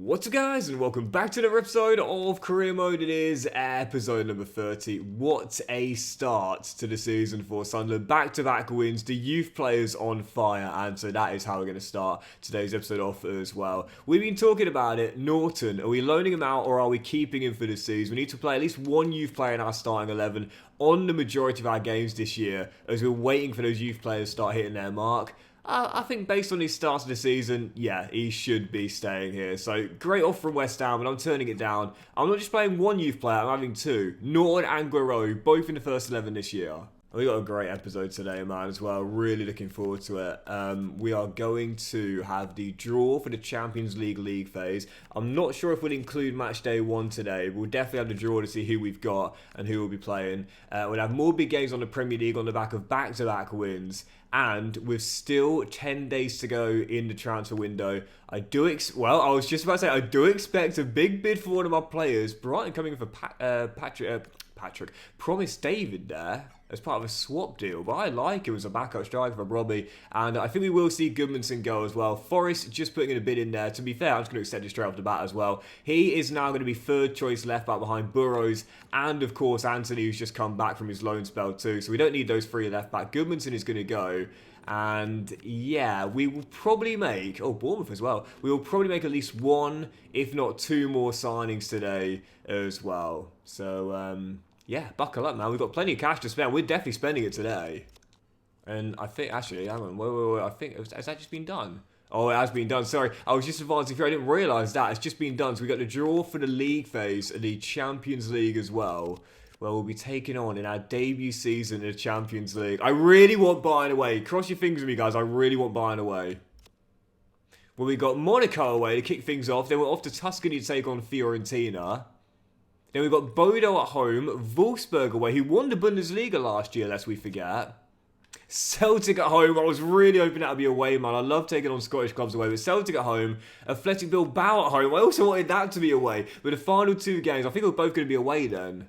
What's up guys, and welcome back to another episode of Career Mode. It is episode number 30. What a start to the season for Sunderland. Back-to-back wins, the youth players on fire, and so that is how we're going to start today's episode off as well. We've been talking about it. Norton, are we loaning him out or are we keeping him for the season? We need to play at least one youth player in our starting 11 on the majority of our games this year, as we're waiting for those youth players to start hitting their mark. I think based on his start of the season, yeah, he should be staying here. So, great offer from West Ham, and I'm turning it down. I'm not just playing one youth player, I'm having two. Norton and Guerrero, both in the first 11 this year. We got a great episode today, man, as well. Really looking forward to it. We are going to have the draw for the Champions League phase. I'm not sure if we'll include match day 1 today. We'll definitely have the draw to see who we've got and who will be playing. We'll have more big games on the Premier League on the back of back-to-back wins. And with still 10 days to go in the transfer window, I do expect a big bid for one of my players. Brighton coming in for Patrick. Promised David there as part of a swap deal, but I like him as a backup striker for Robbie, and I think we will see Goodmanson go as well. Forrest just putting in a bid in there. To be fair, I'm just going to accept it straight off the bat as well. He is now going to be third choice left back behind Burrows, and of course Anthony, who's just come back from his loan spell too, so we don't need those three left back. Goodmanson is going to go. And yeah, we will probably make, Bournemouth as well, we will probably make at least one, if not two more signings today as well. So, yeah, buckle up, man. We've got plenty of cash to spend. We're definitely spending it today. And I think, actually, hang on, wait, I think, has that just been done? Oh, it has been done. Sorry, I was just advancing through. I didn't realise that. It's just been done. So we got the draw for the league phase and the Champions League as well, where we'll be taking on in our debut season in the Champions League. I really want Bayern away. Cross your fingers with me, guys. I really want Bayern away. Well, we got Monaco away to kick things off. Then we're off to Tuscany to take on Fiorentina. Then we've got Bodo at home. Wolfsburg away, who won the Bundesliga last year, lest we forget. Celtic at home. I was really hoping that would be away, man. I love taking on Scottish clubs away, but Celtic at home. Athletic Bilbao at home. I also wanted that to be away. But the final two games, I think we're both going to be away then.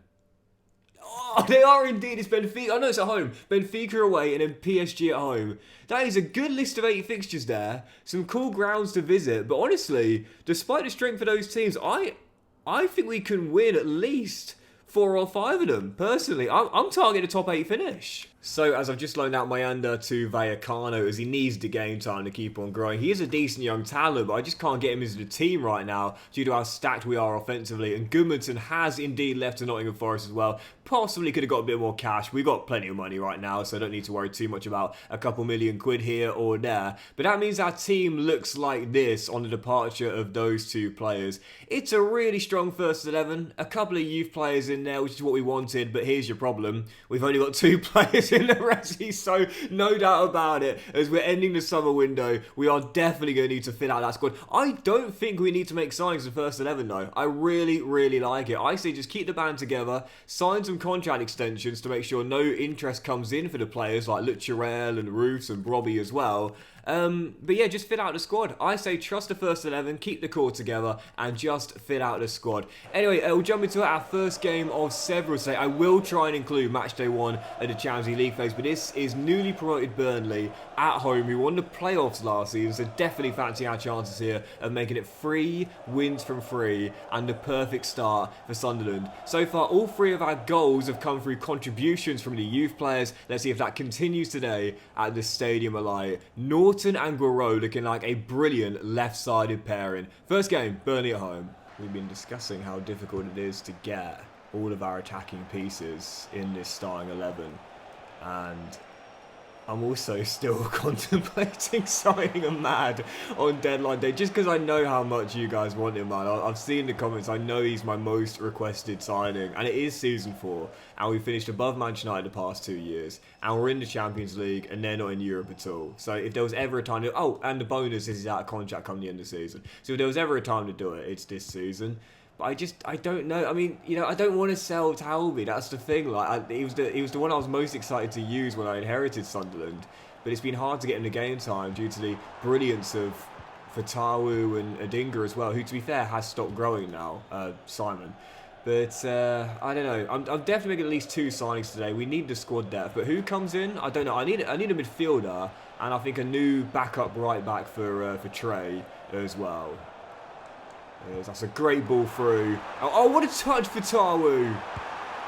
Oh, they are indeed. It's Benfica. Oh, no, it's at home. Benfica away and then PSG at home. That is a good list of 8 fixtures there. Some cool grounds to visit. But honestly, despite the strength of those teams, I think we can win at least 4 or 5 of them. Personally, I'm targeting a top 8 finish. So, as I've just loaned out Mayanda to Vallecano, as he needs the game time to keep on growing. He is a decent young talent, but I just can't get him into the team right now due to how stacked we are offensively. And Goodmanson has indeed left to Nottingham Forest as well. Possibly could have got a bit more cash. We've got plenty of money right now, so I don't need to worry too much about a couple million quid here or there. But that means our team looks like this on the departure of those two players. It's a really strong first 11. A couple of youth players in there, which is what we wanted, but here's your problem. We've only got 2 players in the resi, so no doubt about it, as we're ending the summer window, we are definitely going to need to fill out that squad. I don't think we need to make signings in the first 11 though. I really, really like it. I say just keep the band together, sign some contract extensions to make sure no interest comes in for the players like Lucharel and Roofs and Robbie as well. But yeah, just fit out the squad. I say trust the first 11, keep the core together, and just fit out the squad. Anyway, we'll jump into our first game of several today. I will try and include match day 1 at the Champions League phase, but this is newly promoted Burnley at home. We won the playoffs last season, so definitely fancy our chances here of making it 3 wins from 3 and the perfect start for Sunderland. So far, all 3 of our goals have come through contributions from the youth players. Let's see if that continues today at the Stadium of Light. Norton and Guerrero looking like a brilliant left-sided pairing. First game, Burnley at home. We've been discussing how difficult it is to get all of our attacking pieces in this starting 11. And I'm also still contemplating signing a Mad on deadline day, just because I know how much you guys want him, man. I've seen the comments. I know he's my most requested signing, and it is season 4, and we finished above Manchester United the past 2 years, and we're in the Champions League, and they're not in Europe at all. So if there was ever a time to... Oh, and the bonus is he's out of contract come the end of the season. So if there was ever a time to do it, it's this season. But I don't know. I mean, you know, I don't want to sell Talby. That's the thing. Like, he was the one I was most excited to use when I inherited Sunderland. But it's been hard to get in the game time due to the brilliance of Fatawu and Adingra as well, who, to be fair, has stopped growing now, Simon. But, I don't know. I'm definitely making at least 2 signings today. We need the squad depth. But who comes in? I don't know. I need a midfielder, and I think a new backup right back for Trey as well. That's a great ball through. Oh, what a touch for Tawu.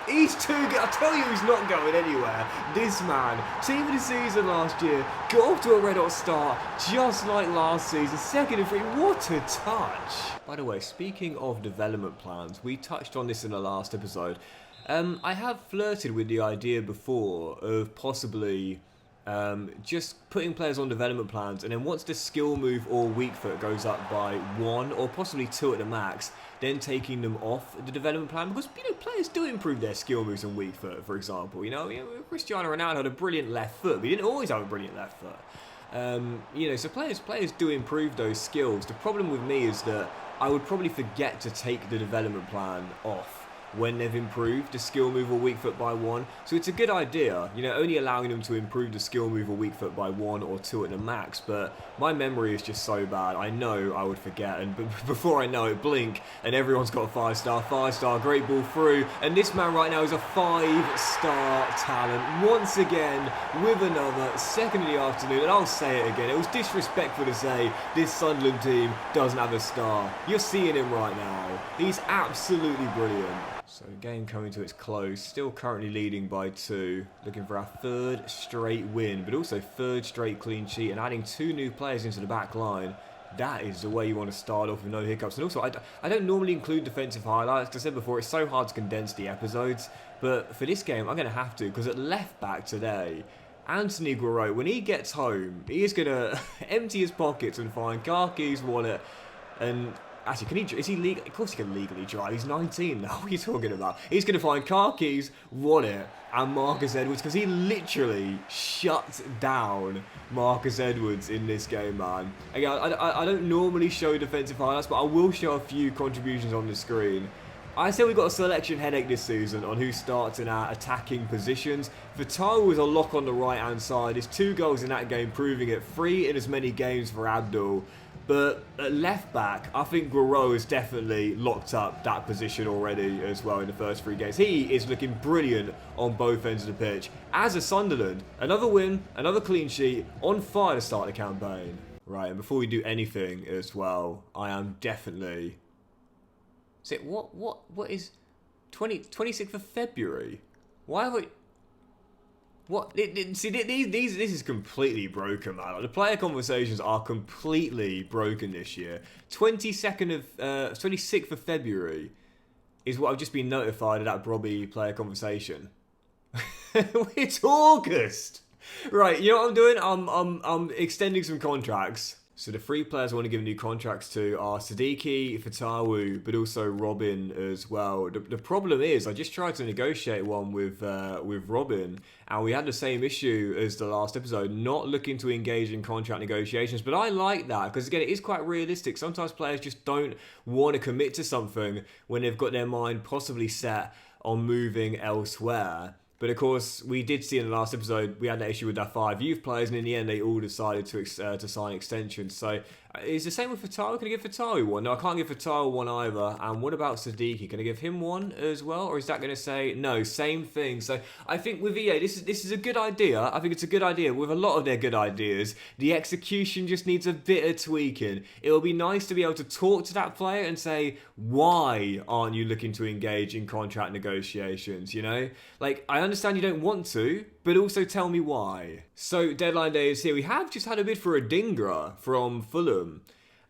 He's too good. I tell you, he's not going anywhere. This man, team of the season last year, got off to a red hot start, just like last season. Second and 3. What a touch. By the way, speaking of development plans, we touched on this in the last episode. I have flirted with the idea before of possibly just putting players on development plans, and then once the skill move or weak foot goes up by 1 or possibly 2 at the max, then taking them off the development plan, because players do improve their skill moves and weak foot. For example, Cristiano Ronaldo had a brilliant left foot, but he didn't always have a brilliant left foot. So players do improve those skills. The problem with me is that I would probably forget to take the development plan off when they've improved the skill move or weak foot by 1. So it's a good idea, only allowing them to improve the skill move or weak foot by 1 or 2 at the max, but my memory is just so bad. I know I would forget, and before I know it, blink, and everyone's got a 5-star, great ball through, and this man right now is a 5-star talent, once again, with another second of the afternoon, and I'll say it again, it was disrespectful to say this Sunderland team doesn't have a star. You're seeing him right now. He's absolutely brilliant. So the game coming to its close, still currently leading by 2, looking for our 3rd straight win, but also 3rd straight clean sheet, and adding 2 new players into the back line. That is the way you want to start off with no hiccups. And also, I don't normally include defensive highlights. As I said before, it's so hard to condense the episodes, but for this game, I'm going to have to, because at left back today, Anthony Guerrero, when he gets home, he is going to empty his pockets and find car keys, wallet, and... Actually, is he legal? Of course he can legally drive. He's 19 now. What are you talking about? He's going to find car keys, wallet, and Marcus Edwards, because he literally shut down Marcus Edwards in this game, man. Again, I don't normally show defensive highlights, but I will show a few contributions on the screen. I said we've got a selection headache this season on who starts in our attacking positions. Vital was a lock on the right-hand side. His 2 goals in that game proving it. 3 in as many games for Abdul. But at left back, I think Guerrero has definitely locked up that position already as well in the first 3 games. He is looking brilliant on both ends of the pitch. As a Sunderland, another win, another clean sheet, on fire to start the campaign. Right, and before we do anything as well, I am definitely... What is 26th of February? Why have we... What? See, this is completely broken, man. Like, the player conversations are completely broken this year. 26th of February is what I've just been notified of that Brobby player conversation. It's August! Right, you know what I'm doing? I'm extending some contracts. So the 3 players I want to give new contracts to are Siddiqui, Fatawu, but also Robin as well. The problem is, I just tried to negotiate one with Robin, and we had the same issue as the last episode, not looking to engage in contract negotiations. But I like that, because again, it is quite realistic. Sometimes players just don't want to commit to something when they've got their mind possibly set on moving elsewhere. But of course, we did see in the last episode, we had that issue with our 5 youth players, and in the end, they all decided to sign extensions. So, it's the same with Fatawi. Can I give Fatawi one? No, I can't give Fatawi one either. And what about Siddiqui? Can I give him one as well? Or is that going to say, no, same thing? So, I think with EA, this is a good idea. I think it's a good idea. With a lot of their good ideas, the execution just needs a bit of tweaking. It will be nice to be able to talk to that player and say, why aren't you looking to engage in contract negotiations, you know? Like, I understand you don't want to, but also tell me why. So, deadline day is here. We have just had a bid for Adingra from Fulham.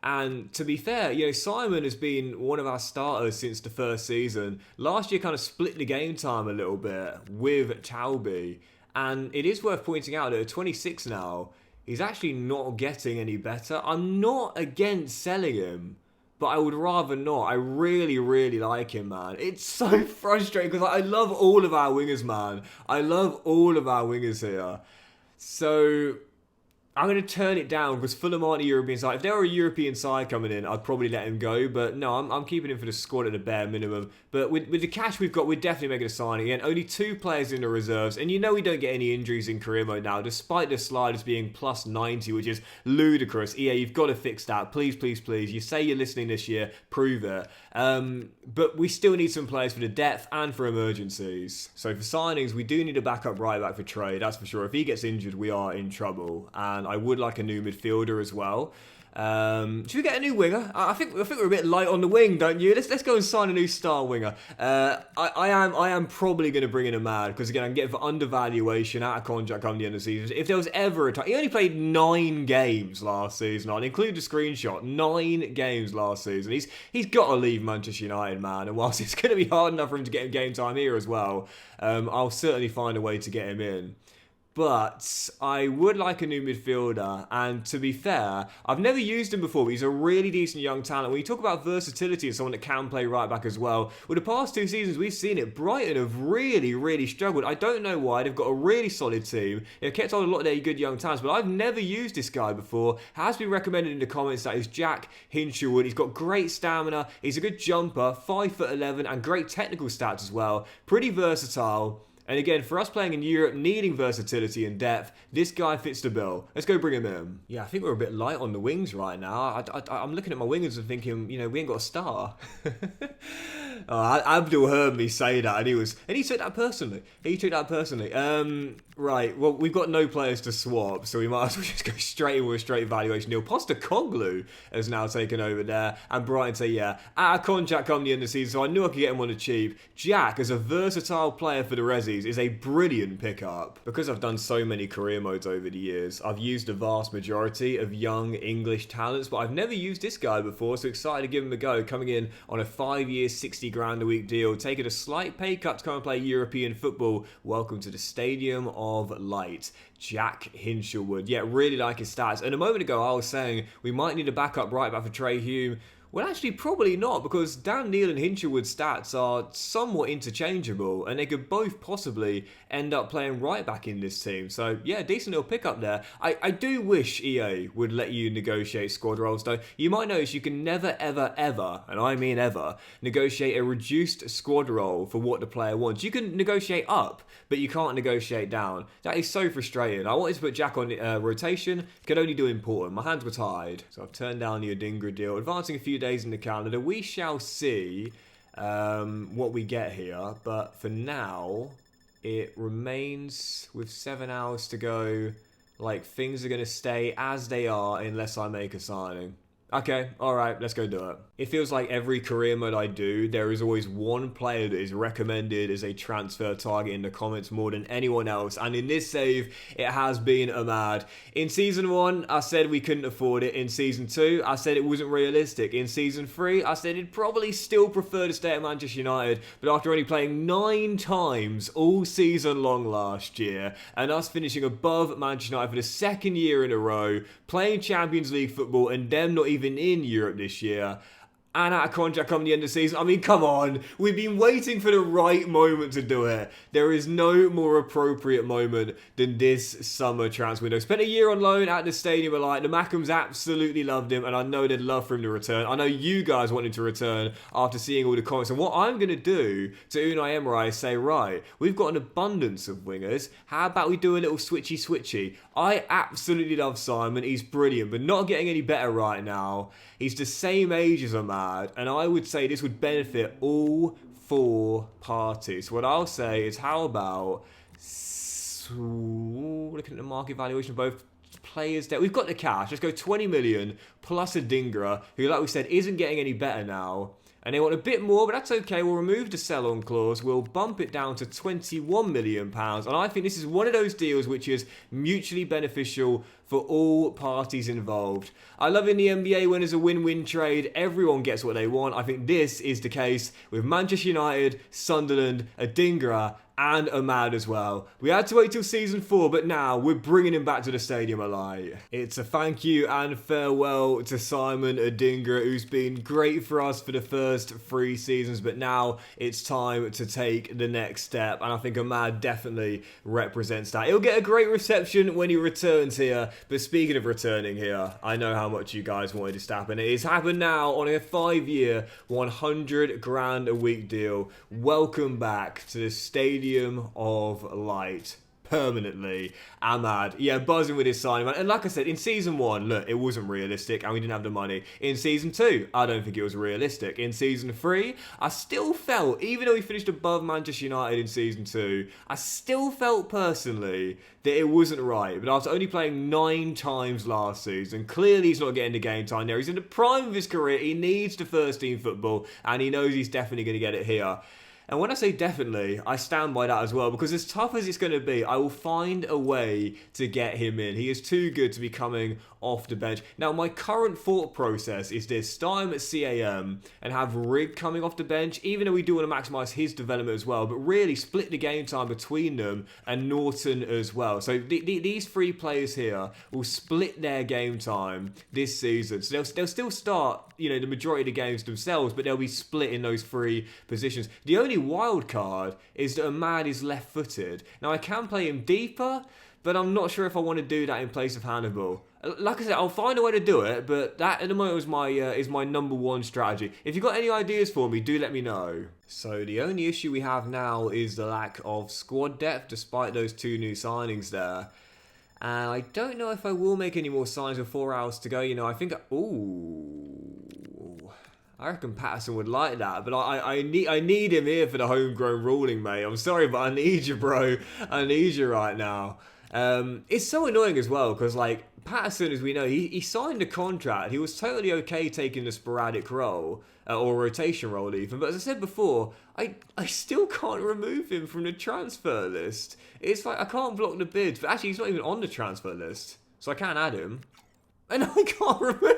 And to be fair, you know, Simon has been one of our starters since the first season. Last year kind of split the game time a little bit with Taubi. And it is worth pointing out that at 26 now, he's actually not getting any better. I'm not against selling him, but I would rather not. I really, really like him, man. It's so frustrating because I love all of our wingers, man. I love all of our wingers here. So I'm going to turn it down because Fulham aren't a European side. If they were a European side coming in, I'd probably let him go. But no, I'm keeping him for the squad at the bare minimum. But with the cash we've got, we're definitely making a signing again. Only 2 players in the reserves. And you know we don't get any injuries in career mode now, despite the sliders being plus 90, which is ludicrous. EA, you've got to fix that. Please, please, please. You say you're listening this year. Prove it. But we still need some players for the depth and for emergencies. So for signings, we do need a backup right back for Trey. That's for sure. If he gets injured, we are in trouble. And I would like a new midfielder as well. Should we get a new winger? I think we're a bit light on the wing, don't you? Let's go and sign a new star winger. I am probably going to bring in Ahmad because again I can get it for undervaluation out of contract come the end of the season. If there was ever a time, he only played 9 games last season. I'll include the screenshot. 9 games last season. He's got to leave Manchester United, man. And whilst it's going to be hard enough for him to get game time here as well, I'll certainly find a way to get him in. But I would like a new midfielder, and to be fair, I've never used him before, but he's a really decent young talent. When you talk about versatility and someone that can play right back as well, well, the past 2 seasons we've seen it, Brighton have really struggled. I don't know why. They've got a really solid team. They've kept on a lot of their good young talents, but I've never used this guy before. Has been recommended in the comments. That is Jack Hinshelwood. He's got great stamina. He's a good jumper, 5'11", and great technical stats as well. Pretty versatile. And again, for us playing in Europe, needing versatility and depth, this guy fits the bill. Let's go bring him in. Yeah, I think we're a bit light on the wings right now. I'm looking at my wingers and thinking, you know, we ain't got a star. Abdul heard me say that, and he took that personally. Right, well, we've got no players to swap, so we might as well just go straight in with a straight evaluation deal. Postecoglou has now taken over there, and Brighton say, yeah, out of contract come the end of the season, so I knew I could get him on the cheap. Jack, as a versatile player for the Rezzies, is a brilliant pickup. Because I've done so many career modes over the years, I've used a vast majority of young English talents, but I've never used this guy before, so excited to give him a go. Coming in on a 5-year, 60 grand a week deal, taking a slight pay cut to come and play European football. Welcome to the Stadium of Light. Jack Hinshelwood. Yeah, really like his stats. And a moment ago, I was saying we might need a backup right back for Trey Hume. Well, actually, probably not, because Dan Neil and Hinshelwood's stats are somewhat interchangeable, and they could both possibly end up playing right back in this team. So, yeah, decent little pickup there. I do wish EA would let you negotiate squad roles, though. You might notice you can never, ever, and I mean ever, negotiate a reduced squad role for what the player wants. You can negotiate up, but you can't negotiate down. That is so frustrating. I wanted to put Jack on rotation, could only do important. My hands were tied, so I've turned down the Adingra deal. Advancing a few days in the calendar. We shall see what we get here, but for now it remains with 7 hours to go. Like, things are going to stay as they are unless I make a signing. Okay, alright, let's go do it. It feels like every career mode I do, there is always one player that is recommended as a transfer target in the comments more than anyone else. And in this save, it has been Ahmad. In Season 1, I said we couldn't afford it. In Season 2, I said it wasn't realistic. In Season 3, I said he'd probably still prefer to stay at Manchester United. But after only playing 9 times all season long last year, and us finishing above Manchester United for the 2nd year in a row, playing Champions League football, and them not even in Europe this year, and out of contract come the end of the season. I mean, come on. We've been waiting for the right moment to do it. There is no more appropriate moment than this summer transfer window. Spent a year on loan at the Stadium of Light. The Mackhams absolutely loved him, and I know they'd love for him to return. I know you guys want him to return after seeing all the comments. And what I'm going to do to Unai Emery is say, right, we've got an abundance of wingers. How about we do a little switchy? I absolutely love Simon. He's brilliant, but not getting any better right now. He's the same age as Ahmad, and I would say this would benefit all 4 parties. What I'll say is, how about looking at the market valuation of both players there. We've got the cash. Let's go 20 million plus Adingra, who, like we said, isn't getting any better now. And they want a bit more, but that's okay. We'll remove the sell-on clause. We'll bump it down to £21 million. And I think this is one of those deals which is mutually beneficial for all parties involved. I love in the NBA when there's a win-win trade, everyone gets what they want. I think this is the case with Manchester United, Sunderland, Adingra, and Ahmad as well. We had to wait till Season 4, but now we're bringing him back to the Stadium of Light. It's a thank you and farewell to Simon Adingra, who's been great for us for the first 3 seasons, but now it's time to take the next step, and I think Ahmad definitely represents that. He'll get a great reception when he returns here, but speaking of returning here, I know how much you guys wanted this to happen. It has happened now on a 5-year, 100 grand a week deal. Welcome back to the Stadium of Light. permanently. Amad, yeah, buzzing with his signing, man. And like I said, in season 1, look, it wasn't realistic and we didn't have the money. In season 2, I don't think it was realistic. In season 3, I still felt, even though we finished above Manchester United in season 2, I still felt personally that it wasn't right. But after only playing 9 times last season, clearly he's not getting the game time there. He's in the prime of his career. He needs the first team football and he knows he's definitely going to get it here. And when I say definitely, I stand by that as well, because as tough as it's going to be, I will find a way to get him in. He is too good to be coming off the bench. Now, my current thought process is this: start him at CAM and have Rig coming off the bench, even though we do want to maximise his development as well, but really split the game time between them and Norton as well. So these 3 players here will split their game time this season. So they'll still start, you know, the majority of the games themselves, but they'll be split in those 3 positions. The only wild card is that Amad is left-footed. Now, I can play him deeper, but I'm not sure if I want to do that in place of Hannibal. Like I said, I'll find a way to do it, but that at the moment is my number 1 strategy. If you've got any ideas for me, do let me know. So the only issue we have now is the lack of squad depth, despite those 2 new signings there. And I don't know if I will make any more signings with 4 hours to go. You know, I think... Ooh... I reckon Patterson would like that, but I need him here for the homegrown ruling, mate. I'm sorry, but I need you, bro. I need you right now. It's so annoying as well, because, like, Patterson, as we know, he signed a contract. He was totally okay taking the sporadic role, or rotation role even. But as I said before, I still can't remove him from the transfer list. It's like I can't block the bids, but actually he's not even on the transfer list, so I can't add him. And I can't remove him.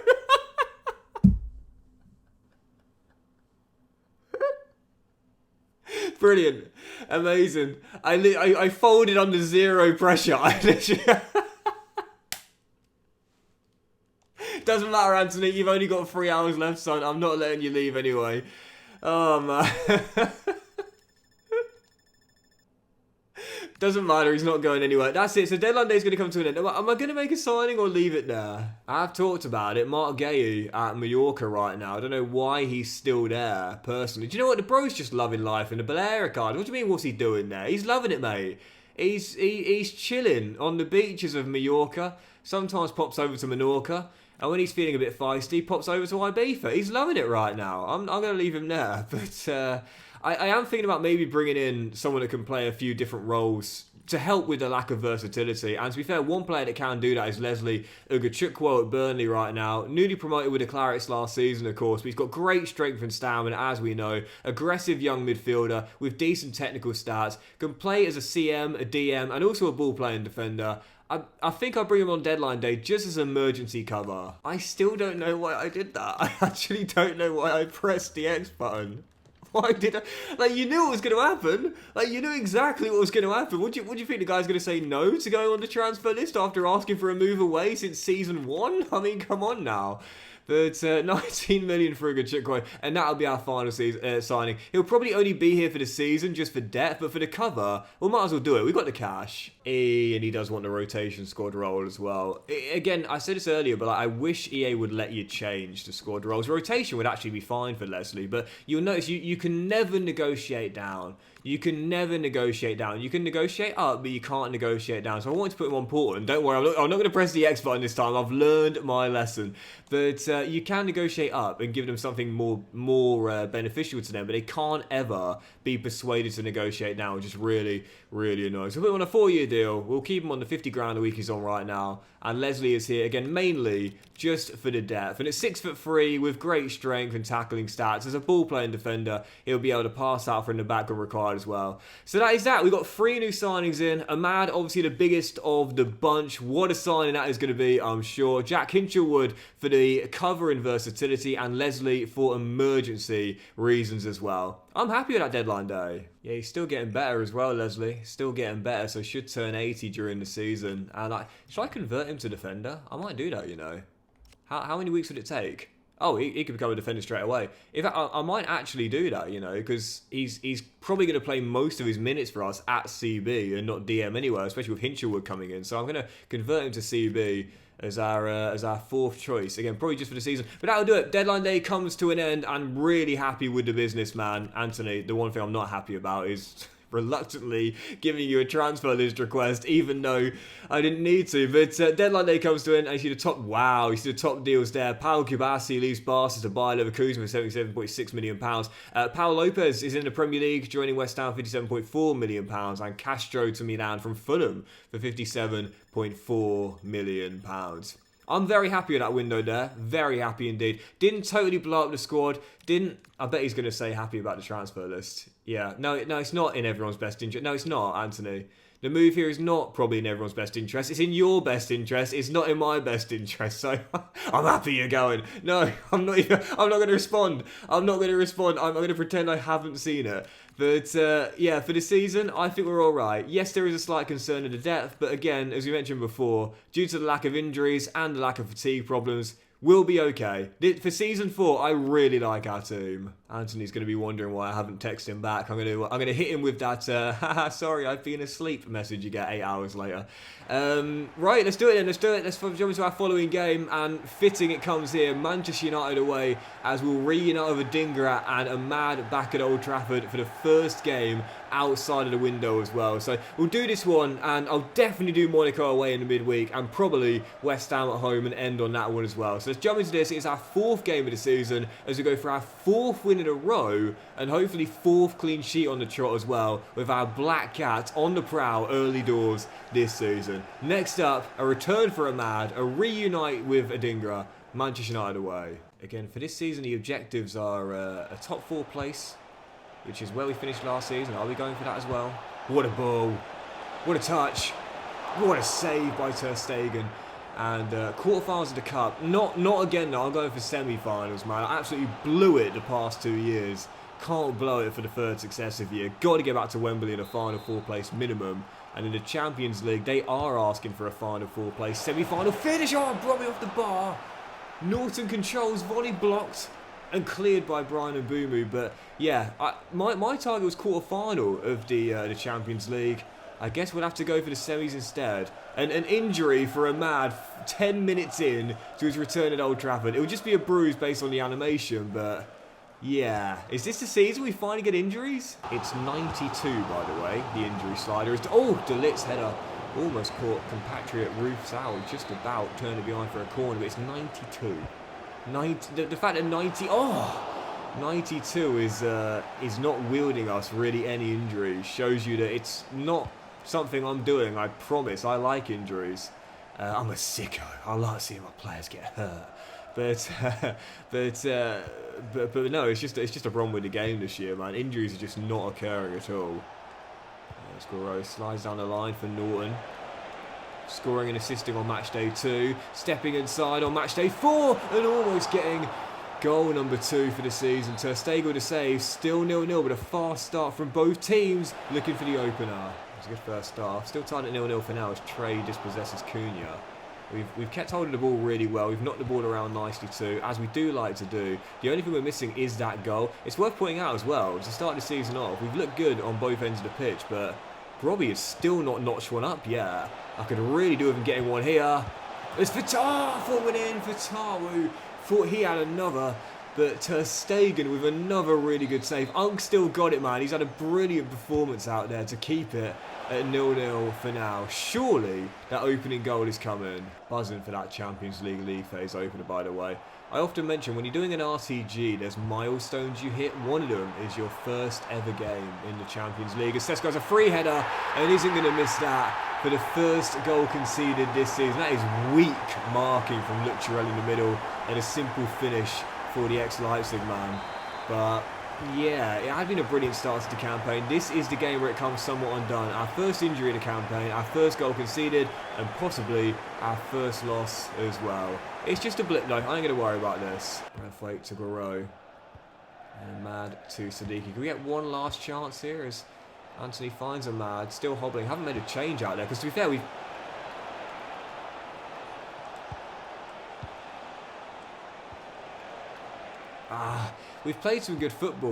Brilliant. Amazing. I folded under 0 pressure. I literally... Doesn't matter, Anthony. You've only got 3 hours left, son. I'm not letting you leave anyway. Oh, man. Doesn't matter, he's not going anywhere. That's it, so deadline day is going to come to an end. Am I going to make a signing or leave it there? I've talked about it. Mark Guéhi at Mallorca right now. I don't know why he's still there, personally. Do you know what? The bro's just loving life in the Balearic card. What do you mean, what's he doing there? He's loving it, mate. He's chilling on the beaches of Mallorca. Sometimes pops over to Menorca. And when he's feeling a bit feisty, pops over to Ibiza. He's loving it right now. I'm going to leave him there. But... I am thinking about maybe bringing in someone that can play a few different roles to help with the lack of versatility. And to be fair, one player that can do that is Leslie Ugachukwu at Burnley right now. Newly promoted with the Clarets last season, of course, but he's got great strength and stamina, as we know. Aggressive young midfielder with decent technical stats. Can play as a CM, a DM, and also a ball-playing defender. I think I'll bring him on deadline day just as an emergency cover. I still don't know why I did that. I actually don't know why I pressed the X button. Why did I? Like, you knew what was going to happen. Like, you knew exactly what was going to happen. Would you think the guy's going to say no to going on the transfer list after asking for a move away since season 1? I mean, come on now. But 19 million for Ugachukwu, and that'll be our final signing. He'll probably only be here for the season, just for depth, but for the cover, we might as well do it. We've got the cash. And he does want the rotation squad role as well. Again, I said this earlier, but like, I wish EA would let you change the squad roles. Rotation would actually be fine for Leslie, but you'll notice you can never negotiate down. You can never negotiate down. You can negotiate up, but you can't negotiate down. So I wanted to put him on Portland. Don't worry, I'm not going to press the X button this time. I've learned my lesson. But you can negotiate up and give them something more beneficial to them, but they can't ever be persuaded to negotiate down, which is really, really annoying. So we'll put him on a 4-year deal. We'll keep him on the 50 grand a week he's on right now. And Leslie is here, again, mainly just for the depth. And at 6'3", with great strength and tackling stats, as a ball-playing defender, he'll be able to pass out from the back when required as well. So that is that. We've got 3 new signings in. Amad, obviously the biggest of the bunch. What a signing that is going to be, I'm sure. Jack Hinchelwood for the cover and versatility, and Leslie for emergency reasons as well. I'm happy with that deadline day. Yeah, he's still getting better as well, Leslie. Still getting better, so should turn 80 during the season. And should I convert him to defender? I might do that, you know. How many weeks would it take? Oh, he could become a defender straight away. In fact, I might actually do that, you know, because he's probably going to play most of his minutes for us at CB and not DM anywhere, especially with Hinchelwood coming in. So I'm going to convert him to CB as our 4th choice. Again, probably just for the season. But that'll do it. Deadline day comes to an end. I'm really happy with the business, man. Anthony, the one thing I'm not happy about is reluctantly giving you a transfer list request, even though I didn't need to. But deadline day comes to an end, and you see the top deals there. Paul Kubasi leaves Barca to buy Leverkusen for £77.6 million. Paul Lopez is in the Premier League, joining West Ham for £57.4 million, and Castro to Milan from Fulham for £57.4 million. I'm very happy with that window there. Very happy indeed. Didn't totally blow up the squad. I bet he's going to say happy about the transfer list. Yeah, no, it's not in everyone's best interest. No, it's not, Anthony. The move here is not probably in everyone's best interest. It's in your best interest. It's not in my best interest. So I'm happy you're going. No, I'm not going to respond. I'm not going to respond. I'm going to pretend I haven't seen it. But yeah, for the season, I think we're all right. Yes, there is a slight concern of the depth, but again, as we mentioned before, due to the lack of injuries and the lack of fatigue problems, we'll be okay. For season 4, I really like our team. Anthony's going to be wondering why I haven't texted him back. I'm going to hit him with that, haha, sorry, I've been asleep message you get 8 hours later. Right, let's do it then. Let's jump into our following game, and fitting it comes here, Manchester United away, as we'll reunite with Adingra and Ahmad back at Old Trafford for the first game outside of the window as well. So we'll do this one, and I'll definitely do Monaco away in the midweek, and probably West Ham at home, and end on that one as well. So let's jump into this. It's our 4th game of the season as we go for our 4th win in a row, and hopefully 4th clean sheet on the trot as well, with our Black Cat on the prowl early doors this season. Next up, a return for Ahmad, a reunite with Adingra, Manchester United away. Again, for this season, the objectives are a top 4 place, which is where we finished last season. Are we going for that as well? What a ball. What a touch. What a save by Ter Stegen. And quarterfinals of the Cup. Not again though. I'm going for semi-finals, man. I absolutely blew it the past 2 years. Can't blow it for the 3rd successive year. Got to get back to Wembley in a final 4 place minimum. And in the Champions League, they are asking for a final 4 place semi-final finish. Oh, brought me off the bar. Norton controls, volley blocked and cleared by Brian Mbeumo. But yeah, my target was quarter-final of the Champions League. I guess we'll have to go for the semis instead. And an injury for Ahmad 10 minutes in to his return at Old Trafford. It would just be a bruise based on the animation, but yeah. Is this the season we finally get injuries? It's 92, by the way, the injury slider. Oh, De Ligt's header almost caught compatriot Ruth Sowell, just about turning behind for a corner, but it's 92. The fact that 92 is not wielding us really any injuries shows you that it's not something I'm doing. I promise. I like injuries. I'm a sicko. I like seeing my players get hurt. But no, it's just a problem with the game this year, man. Injuries are just not occurring at all. Scorro slides down the line for Norton. Scoring and assisting on match day 2. Stepping inside on match day 4 and almost getting goal number 2 for the season. Ter Stegen with a save. Still 0-0, but a fast start from both teams. Looking for the opener. It's a good first start. Still tied at 0-0 for now as Trey dispossesses Cunha. We've kept hold of the ball really well. We've knocked the ball around nicely too, as we do like to do. The only thing we're missing is that goal. It's worth pointing out as well, to start the season off, we've looked good on both ends of the pitch, but Robbie has still not notched one up yet. I could really do with him getting one here. It's Vitar! Thought went in for Tawu. Thought he had another, but Ter Stegen with another really good save. Unk still got it, man. He's had a brilliant performance out there to keep it at 0-0 for now. Surely that opening goal is coming. Buzzing for that Champions League phase opener, by the way. I often mention when you're doing an RTG, there's milestones you hit. One of them is your first ever game in the Champions League. Sesko has a free header and isn't going to miss that for the first goal conceded this season. That is weak marking from Lucharelli in the middle and a simple finish for the ex-Leipzig man. But yeah, it had been a brilliant start to the campaign. This is the game where it comes somewhat undone. Our first injury of the campaign, our first goal conceded, and possibly our first loss as well. It's just a blip though, I ain't going to worry about this. Braithwaite to Guerrero. And Ahmad to Siddiqui. Can we get one last chance here as Anthony finds Ahmad, still hobbling. Haven't made a change out there, because to be fair, we've played some good football.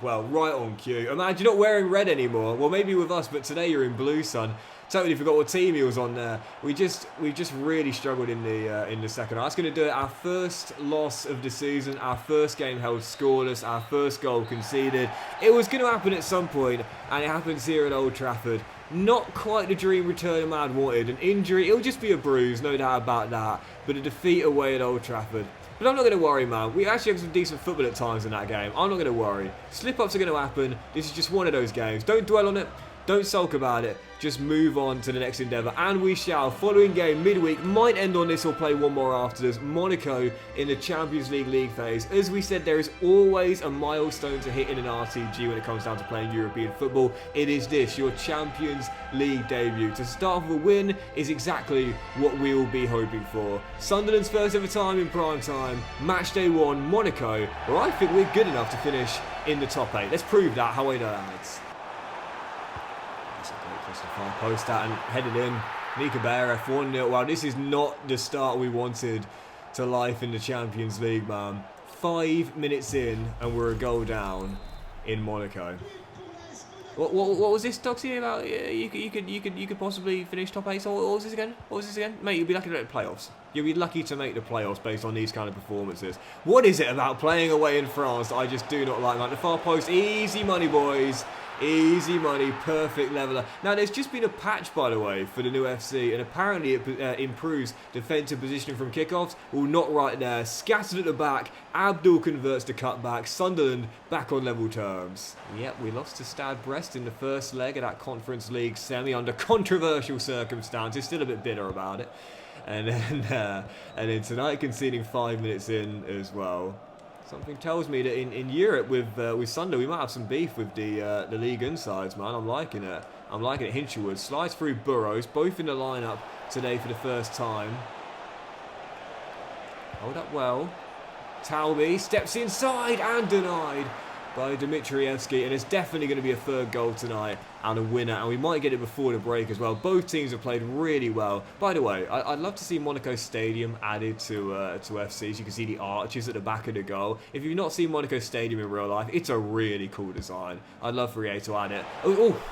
Well, right on cue. Ahmad, you're not wearing red anymore. Well, maybe with us, but today you're in blue, son. Totally forgot what team he was on there. We just really struggled in the second half. That's going to do it. Our first loss of the season. Our first game held scoreless. Our first goal conceded. It was going to happen at some point, and it happens here at Old Trafford. Not quite the dream return a man wanted. An injury, it'll just be a bruise, no doubt about that. But a defeat away at Old Trafford. But I'm not going to worry, man. We actually had some decent football at times in that game. I'm not going to worry. Slip-ups are going to happen. This is just one of those games. Don't dwell on it. Don't sulk about it. Just move on to the next endeavour. And we shall. Following game midweek might end on this or play one more after this. Monaco in the Champions League phase. As we said, there is always a milestone to hit in an RTG when it comes down to playing European football. It is this, your Champions League debut. To start with a win is exactly what we will be hoping for. Sunderland's first ever time in prime time. Match day 1, Monaco. Where I think we're good enough to finish in the top 8. Let's prove that. How I know, lads. Far post that and headed in. Mika Beref 1-0. Wow, this is not the start we wanted to life in the Champions League, man. 5 minutes in and we're a goal down in Monaco. What was this, Doxy, about? You could possibly finish top 8. So what was this again? What was this again? Mate, you'll be lucky to make the playoffs. You'll be lucky to make the playoffs based on these kind of performances. What is it about playing away in France that I just do not like, man? The far post, easy money, boys. Easy money, perfect leveler. Now, there's just been a patch, by the way, for the new FC, and apparently it improves defensive positioning from kickoffs. Well, not right there. Scattered at the back. Abdul converts to cutback. Sunderland back on level terms. Yep, we lost to Stade Brest in the first leg of that Conference League semi under controversial circumstances. Still a bit bitter about it. And then tonight conceding 5 minutes in as well. Something tells me that in Europe with Sunderland we might have some beef with the league insides, man. I'm liking it. I'm liking it. Hinchelwood slides through Burrows, both in the lineup today for the first time. Hold up well. Talby steps inside and denied by Dmitrievski, and it's definitely going to be a third goal tonight and a winner, and we might get it before the break as well. Both teams have played really well. By the way, I'd love to see Monaco Stadium added to FCs. You can see the arches at the back of the goal. If you've not seen Monaco Stadium in real life, it's a really cool design. I'd love for EA to add it. Oh,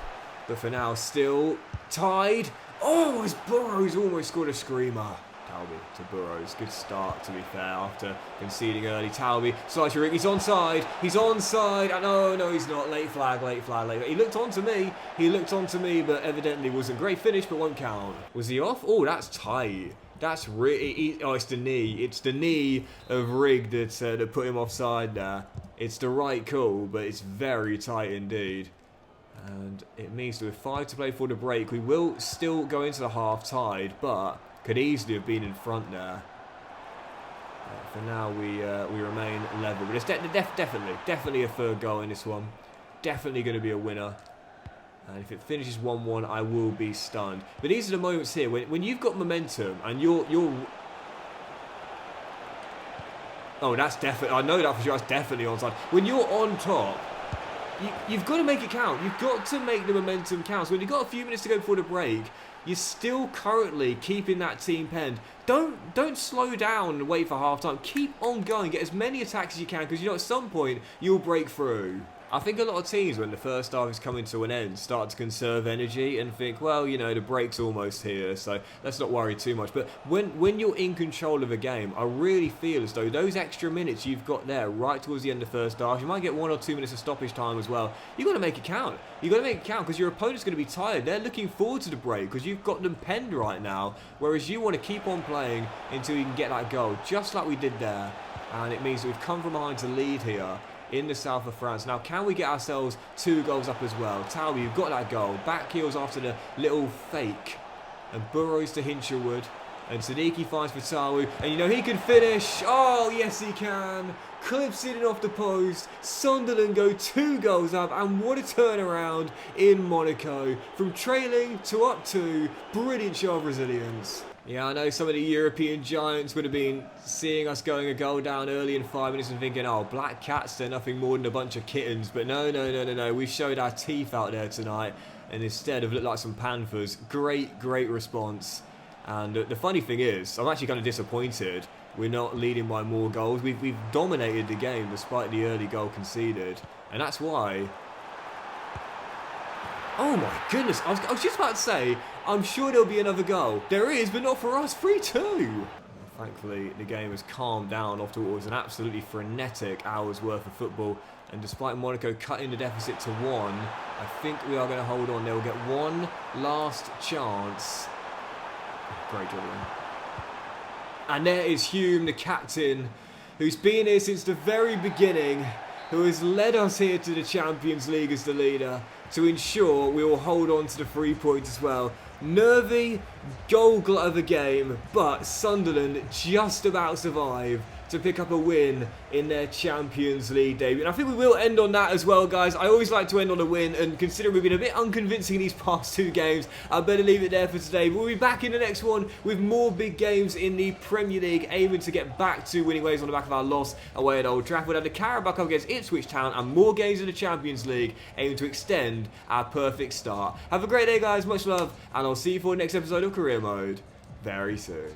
but for now, still tied. Oh, as Burrows almost scored a screamer. Talby to Burrows. Good start, to be fair, after conceding early. Talby slides through. He's onside. He's onside. No, he's not. Late flag. He looked on to me. But evidently wasn't great finish, but won't count. Was he off? Oh, that's tight. That's really. Oh, it's the knee. It's the knee of Rig that put him offside there. It's the right call, but it's very tight indeed. And it means that with 5 to play for the break, we will still go into the half tied, but could easily have been in front there. For now, we remain level. But it's definitely a third goal in this one. Definitely going to be a winner. And if it finishes 1-1, I will be stunned. But these are the moments here when you've got momentum and you're. Oh, that's definitely. I know that for sure. That's definitely onside. When you're on top, you've got to make it count. You've got to make the momentum count. So when you've got a few minutes to go before the break, you're still currently keeping that team penned. Don't slow down and wait for half time. Keep on going. Get as many attacks as you can, because you know at some point you'll break through. I think a lot of teams, when the first half is coming to an end, start to conserve energy and think, well, you know, the break's almost here, so let's not worry too much. But when you're in control of a game, I really feel as though those extra minutes you've got there right towards the end of the first half, you might get 1 or 2 minutes of stoppage time as well. You've got to make it count. You've got to make it count because your opponent's going to be tired. They're looking forward to the break because you've got them penned right now, whereas you want to keep on playing until you can get that goal, just like we did there. And it means that we've come from behind to lead here in the south of France. Now, can we get ourselves 2 goals up as well? Talby, you've got that goal. Back heels after the little fake. And Burrows to Hinchelwood. And Sadiki finds for Tawu. And you know, he can finish. Oh, yes, he can. Clips in and off the post. Sunderland go 2 goals up. And what a turnaround in Monaco. From trailing to up 2. Brilliant show of resilience. Yeah, I know some of the European giants would have been seeing us going a goal down early in 5 minutes and thinking, oh, Black Cats, they're nothing more than a bunch of kittens. But no. We showed our teeth out there tonight and instead have looked like some panthers. Great response. And the funny thing is, I'm actually kind of disappointed we're not leading by more goals. We've dominated the game despite the early goal conceded. And that's why... Oh my goodness, I was just about to say, I'm sure there'll be another goal. There is, but not for us, 3-2. Thankfully, the game has calmed down after what was an absolutely frenetic hour's worth of football. And despite Monaco cutting the deficit to 1, I think we are going to hold on. They'll get one last chance. Great dribbling. And there is Hume, the captain, who's been here since the very beginning, who has led us here to the Champions League as the leader, to ensure we will hold on to the 3 points as well. Nervy, goal glut of the game, but Sunderland just about survive to pick up a win in their Champions League debut. And I think we will end on that as well, guys. I always like to end on a win, and considering we've been a bit unconvincing these past 2 games, I better leave it there for today. But we'll be back in the next one with more big games in the Premier League, aiming to get back to winning ways on the back of our loss away at Old Trafford. We'll have the Carabao Cup against Ipswich Town and more games in the Champions League, aiming to extend our perfect start. Have a great day, guys. Much love, and I'll see you for the next episode of Career Mode very soon.